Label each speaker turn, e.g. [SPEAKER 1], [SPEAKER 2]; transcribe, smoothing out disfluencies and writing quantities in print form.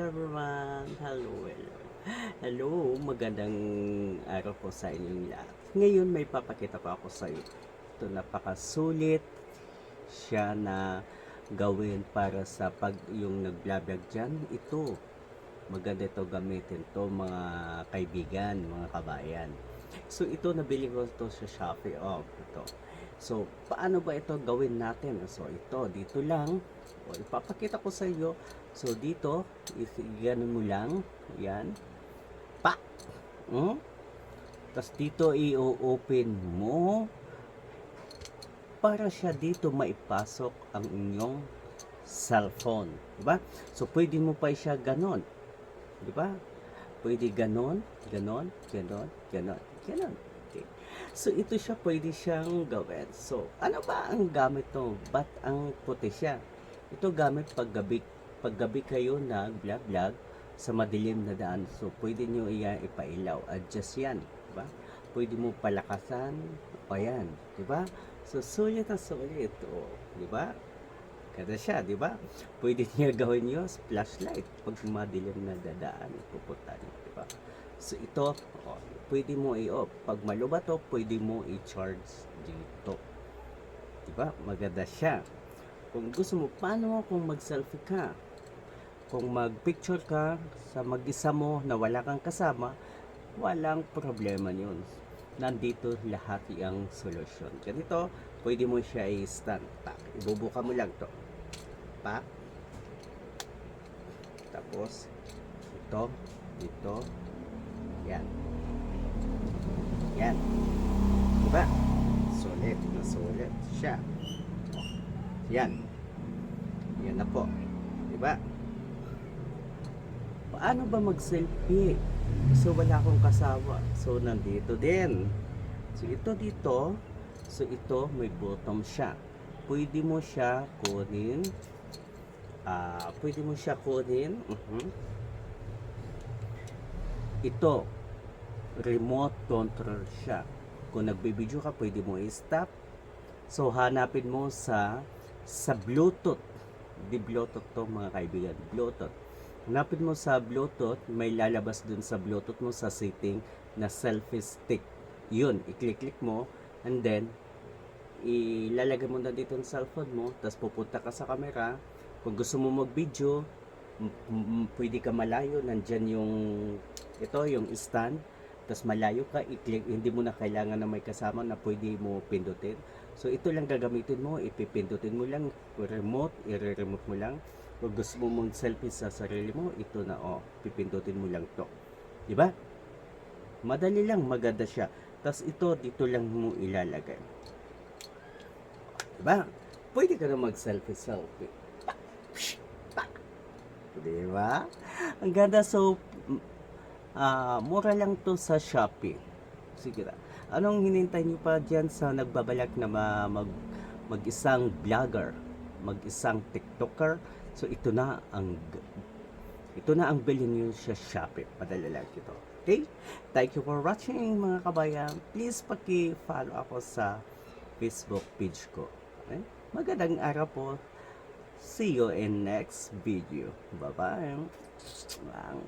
[SPEAKER 1] everyone! Hello, hello. Hello, magandang araw po sa inyong lahat. Ngayon may papakita pa ako sa iyo. Ito napakasulit siya na gawin para sa pag yung nag-vlog dyan. Ito, maganda ito gamitin to mga kaibigan, mga kabayan. So ito nabili ko to sa Shopee. Oh, ito. So paano ba ito gawin natin? So ito dito lang. O, ipapakita ko sa iyo. So dito, ganun mo lang. Yan. Pa. Tapos dito i-open mo para siya dito maipasok ang inyong cellphone, di ba? So pwede mo pa siya ganon, di ba? Pwede ganon, ganon, ganon, ganon, ganon. Okay. So ito siya pwede siyang gawin. So ano ba ang gamit to? Ba't ang puti siya? Ito gamit paggabi kayo nag-vlog sa madilim na daan. So pwede nyo iyan ipailaw. Adjust yan, di ba? Pwede mo palakasan o yan, di ba? So sulit na sulit, di ba? Kada siya, di ba? Pwede niya gawin yung flashlight pag madilim na dadaan, pupunta niyo, di ba? So ito, pwede mo i-off. Pag maluba to, pwede mo i-charge dito. Di ba? Maganda siya. Kung gusto mo, paano kung mag-selfie ka? Kung mag-picture ka sa mag-isa mo na wala kang kasama, walang problema yun. Nandito lahat yung solusyon. Ganito, pwede mo siya i-stand. Ibubuka mo lang to. Pa. Tapos, ito, yan. Yan. Diba? Sulit na sulit siya. Yan. Yan na po. Diba? Paano ba mag-selfie? So, wala akong kasama. So, nandito din. So, ito dito. So, ito, may bottom siya. Pwede mo siya kunin. Ito, remote control siya. Kung nagbibideo ka, pwede mo i-stop. So, hanapin mo sa Bluetooth. Di Bluetooth to mga kaibigan. Bluetooth. Hanapin mo sa Bluetooth. May lalabas dun sa Bluetooth mo sa setting na selfie stick. Yun, i-click mo. And then, ilalagay mo na dito ang cellphone mo. Tapos pupunta ka sa camera. Kung gusto mo mag-video, pwede ka malayo. Nandyan yung stand. Tapos malayo ka, i-click, hindi mo na kailangan na may kasama na pwede mo pindutin. So ito lang gagamitin mo, ipipindutin mo lang, remote, i-remote mo lang. Kung gusto mo mong selfie sa sarili mo, ito na pipindutin mo lang to. Diba? Madali lang, maganda siya. Tapos ito, dito lang mo ilalagay. Diba? Pwede ka na mag-selfie. Diba? Ang ganda. So, mura lang to sa Shopee. Sige na. Anong hinintay niyo pa dyan sa nagbabalak na mag-isang vlogger, mag-isang TikToker? So ito na ang bilhin niyo sa Shopee. Padala lang ito. Okay? Thank you for watching mga kabayan. Please paki-follow ako sa Facebook page ko. Okay? Magandang araw po. See you in next video. Bye-bye. Wow.